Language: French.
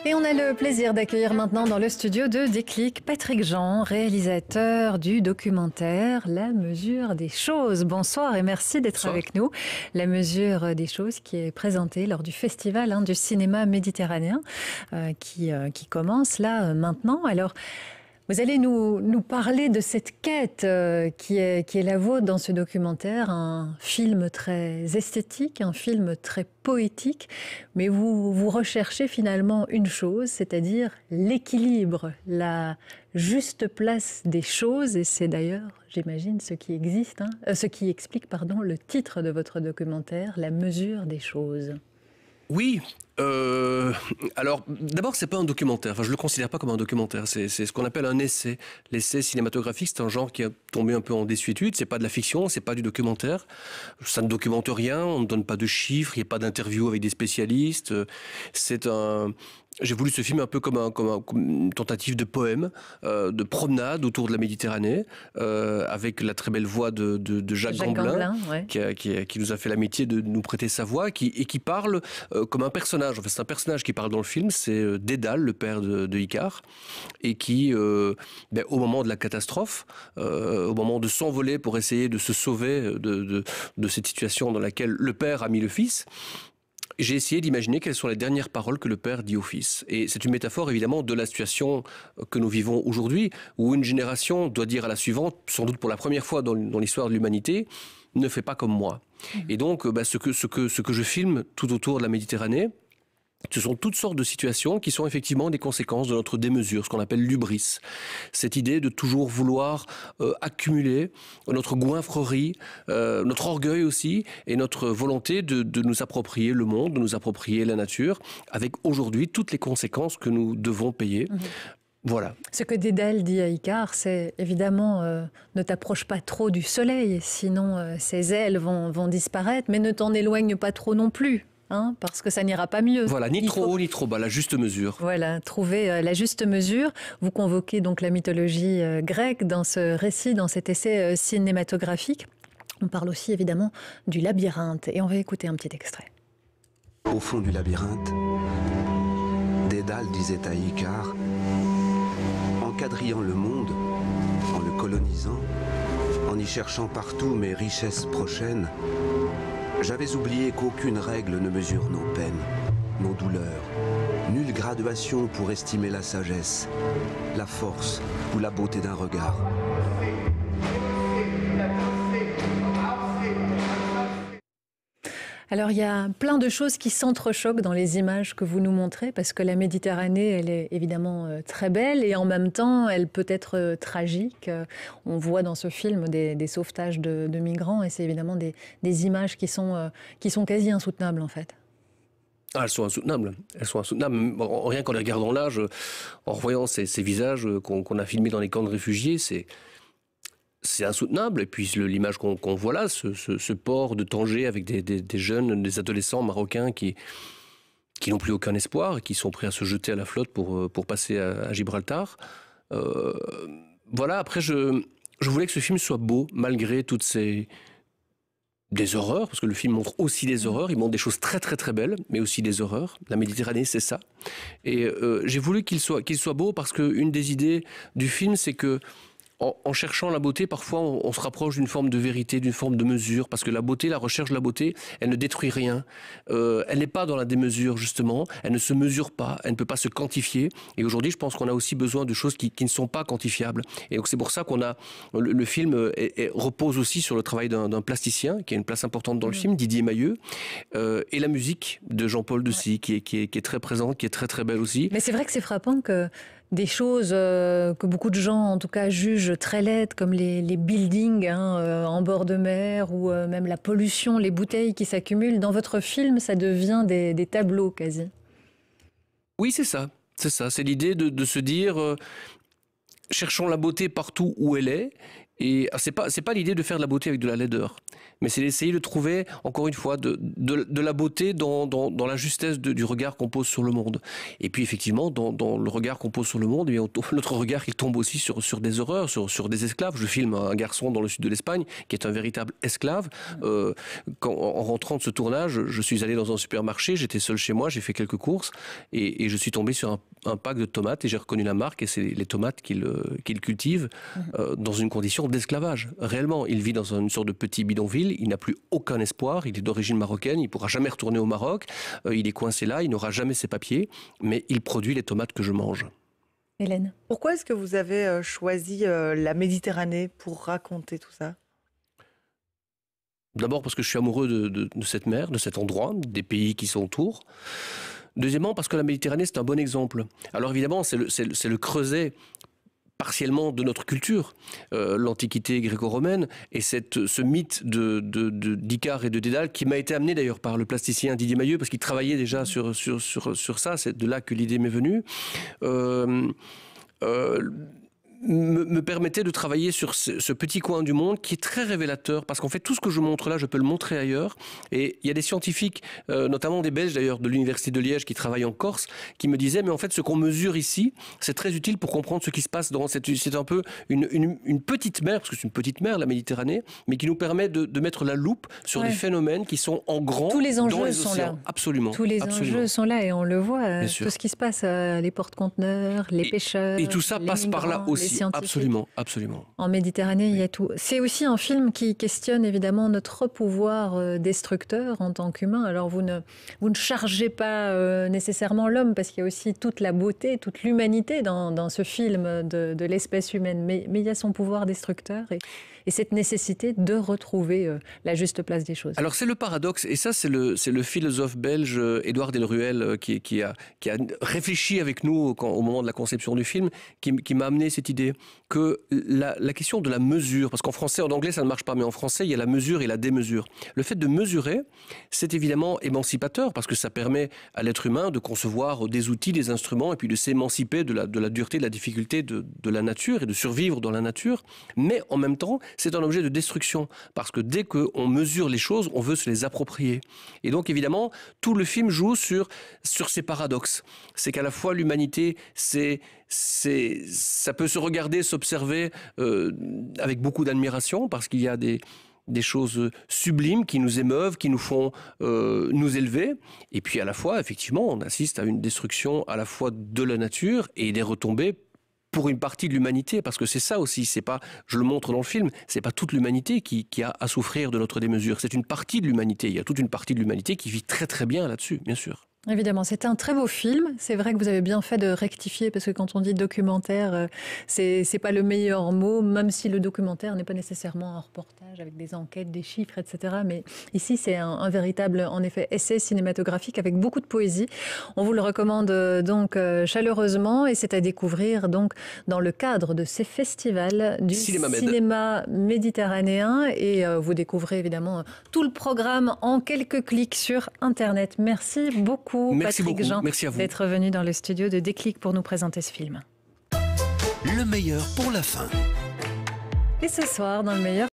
Et on a le plaisir d'accueillir maintenant dans le studio de Déclic Patrick Jean, réalisateur du documentaire La mesure des choses. Bonsoir et merci d'être avec nous. La mesure des choses qui est présentée lors du festival du cinéma méditerranéen qui commence là maintenant. Alors, vous allez nous parler de cette quête qui est la vôtre dans ce documentaire, un film très esthétique, un film très poétique, mais vous recherchez finalement une chose, c'est-à-dire l'équilibre, la juste place des choses, et c'est d'ailleurs, j'imagine, ce qui existe, ce qui explique, le titre de votre documentaire, La mesure des choses. Oui. Alors, d'abord, c'est pas un documentaire. Enfin, je le considère pas comme un documentaire. C'est ce qu'on appelle un essai. L'essai cinématographique, c'est un genre qui a tombé un peu en désuétude. C'est pas de la fiction, c'est pas du documentaire. Ça ne documente rien. On ne donne pas de chiffres. Il n'y a pas d'interview avec des spécialistes. J'ai voulu ce film un peu comme une tentative de poème, de promenade autour de la Méditerranée, avec la très belle voix de Jacques Gamblin, ouais. qui nous a fait l'amitié de nous prêter sa voix, et qui parle comme un personnage. Enfin, c'est un personnage qui parle dans le film, c'est Dédale, le père de Icare, et qui, au moment de la catastrophe, au moment de s'envoler pour essayer de se sauver de cette situation dans laquelle le père a mis le fils, j'ai essayé d'imaginer quelles sont les dernières paroles que le père dit au fils. Et c'est une métaphore, évidemment, de la situation que nous vivons aujourd'hui, où une génération doit dire à la suivante, sans doute pour la première fois dans l'histoire de l'humanité, ne fais pas comme moi. Et donc, ce que je filme tout autour de la Méditerranée, ce sont toutes sortes de situations qui sont effectivement des conséquences de notre démesure, ce qu'on appelle l'hubris. Cette idée de toujours vouloir accumuler notre goinfrerie, notre orgueil aussi, et notre volonté de nous approprier le monde, de nous approprier la nature, avec aujourd'hui toutes les conséquences que nous devons payer. Voilà. Ce que Dédale dit à Icare, c'est évidemment ne t'approche pas trop du soleil, sinon ses ailes vont disparaître, mais ne t'en éloigne pas trop non plus. Parce que ça n'ira pas mieux. Voilà, ni trop haut ni trop bas, la juste mesure. Voilà, trouver la juste mesure. Vous convoquez donc la mythologie grecque dans ce récit, dans cet essai cinématographique. On parle aussi évidemment du labyrinthe et on va écouter un petit extrait. Au fond du labyrinthe, Dédale disait à Icare, en quadrillant le monde, en le colonisant, en y cherchant partout mes richesses prochaines, j'avais oublié qu'aucune règle ne mesure nos peines, nos douleurs. Nulle graduation pour estimer la sagesse, la force ou la beauté d'un regard. Alors il y a plein de choses qui s'entrechoquent dans les images que vous nous montrez, parce que la Méditerranée, elle est évidemment très belle et en même temps, elle peut être tragique. On voit dans ce film des sauvetages de migrants et c'est évidemment des images qui sont quasi insoutenables en fait. Ah, elles sont insoutenables. Elles sont insoutenables. Rien qu'en les regardant là, en revoyant ces visages qu'on a filmés dans les camps de réfugiés, c'est insoutenable. Et puis l'image qu'on voit là, ce port de Tanger avec des jeunes, des adolescents marocains qui n'ont plus aucun espoir, qui sont prêts à se jeter à la flotte pour passer à Gibraltar. Voilà, après je voulais que ce film soit beau, malgré toutes des horreurs, parce que le film montre aussi des horreurs, il montre des choses très très très belles, mais aussi des horreurs. La Méditerranée, c'est ça. Et j'ai voulu qu'il soit beau parce qu'une des idées du film, c'est que en cherchant la beauté, parfois on se rapproche d'une forme de vérité, d'une forme de mesure, parce que la beauté, la recherche de la beauté, elle ne détruit rien. Elle n'est pas dans la démesure, justement. Elle ne se mesure pas, elle ne peut pas se quantifier. Et aujourd'hui, je pense qu'on a aussi besoin de choses qui ne sont pas quantifiables. Et donc c'est pour ça qu'on a... Le film repose aussi sur le travail d'un plasticien, qui a une place importante dans le film, Didier Mahieu, et la musique de Jean-Paul Dessy, qui est très présente, qui est très très belle aussi. Mais c'est vrai que c'est frappant que des choses que beaucoup de gens, en tout cas, jugent très laides, comme les buildings en bord de mer ou même la pollution, les bouteilles qui s'accumulent. Dans votre film, ça devient des tableaux quasi. Oui, c'est ça. C'est ça. C'est l'idée de se dire cherchons la beauté partout où elle est Et c'est pas l'idée de faire de la beauté avec de la laideur, mais c'est d'essayer de trouver, encore une fois, de la beauté dans la justesse du regard qu'on pose sur le monde. Et puis effectivement, dans le regard qu'on pose sur le monde, eh bien, notre regard il tombe aussi sur des horreurs, sur des esclaves. Je filme un garçon dans le sud de l'Espagne qui est un véritable esclave. En rentrant de ce tournage, je suis allé dans un supermarché, j'étais seul chez moi, j'ai fait quelques courses et je suis tombé sur un pack de tomates et j'ai reconnu la marque et c'est les tomates qu'il cultive dans une condition d'esclavage. Réellement, il vit dans une sorte de petit bidonville, il n'a plus aucun espoir, il est d'origine marocaine, il ne pourra jamais retourner au Maroc, il est coincé là, il n'aura jamais ses papiers, mais il produit les tomates que je mange. Hélène. Pourquoi est-ce que vous avez choisi la Méditerranée pour raconter tout ça? D'abord parce que je suis amoureux de cette mer, de cet endroit, des pays qui sont autour. Deuxièmement, parce que la Méditerranée, c'est un bon exemple. Alors évidemment, c'est le creuset partiellement de notre culture, l'Antiquité gréco-romaine, et ce mythe d'Icare et de Dédale, qui m'a été amené d'ailleurs par le plasticien Didier Mahieu, parce qu'il travaillait déjà sur ça, c'est de là que l'idée m'est venue. Me permettait de travailler sur ce petit coin du monde qui est très révélateur, parce qu'en fait tout ce que je montre là, je peux le montrer ailleurs. Et il y a des scientifiques, notamment des Belges d'ailleurs, de l'Université de Liège qui travaillent en Corse, qui me disaient mais en fait ce qu'on mesure ici, c'est très utile pour comprendre ce qui se passe dans c'est un peu une petite mer, parce que c'est une petite mer la Méditerranée, mais qui nous permet de mettre la loupe sur des phénomènes qui sont en grand. Tous les enjeux sont océans. là. Absolument. Tous les enjeux sont là et on le voit. Tout ce qui se passe, les porte-conteneurs, les pêcheurs. Et tout ça passe par là aussi. Absolument, absolument. En Méditerranée, il y a tout. C'est aussi un film qui questionne évidemment notre pouvoir destructeur en tant qu'humain. Alors vous ne chargez pas nécessairement l'homme, parce qu'il y a aussi toute la beauté, toute l'humanité dans ce film de l'espèce humaine. Mais il y a son pouvoir destructeur et cette nécessité de retrouver la juste place des choses. Alors c'est le paradoxe, et ça c'est le philosophe belge Édouard Delruel qui a réfléchi avec nous au moment de la conception du film, qui m'a amené cette idée que la question de la mesure, parce qu'en français, en anglais ça ne marche pas, mais en français il y a la mesure et la démesure. Le fait de mesurer, c'est évidemment émancipateur, parce que ça permet à l'être humain de concevoir des outils, des instruments, et puis de s'émanciper de la dureté, de la difficulté de la nature, et de survivre dans la nature. Mais en même temps, c'est un objet de destruction, parce que dès qu'on mesure les choses, on veut se les approprier. Et donc évidemment, tout le film joue sur ces paradoxes. C'est qu'à la fois l'humanité, ça peut se regarder, s'observer avec beaucoup d'admiration, parce qu'il y a des choses sublimes qui nous émeuvent, qui nous font nous élever. Et puis à la fois, effectivement, on assiste à une destruction à la fois de la nature et des retombées pour une partie de l'humanité, parce que c'est ça aussi, c'est pas, je le montre dans le film, c'est pas toute l'humanité qui a à souffrir de notre démesure, c'est une partie de l'humanité. Il y a toute une partie de l'humanité qui vit très très bien là-dessus, bien sûr. Évidemment, c'était un très beau film. C'est vrai que vous avez bien fait de rectifier, parce que quand on dit documentaire, c'est pas le meilleur mot, même si le documentaire n'est pas nécessairement un reportage avec des enquêtes, des chiffres, etc. Mais ici, c'est un véritable, en effet, essai cinématographique avec beaucoup de poésie. On vous le recommande donc chaleureusement, et c'est à découvrir donc dans le cadre de ces festivals du cinéma méditerranéen. Et vous découvrez évidemment tout le programme en quelques clics sur Internet. Merci beaucoup. Patrick Jean, d'être venu dans le studio de Déclic pour nous présenter ce film. Le meilleur pour la fin. Et ce soir, dans le meilleur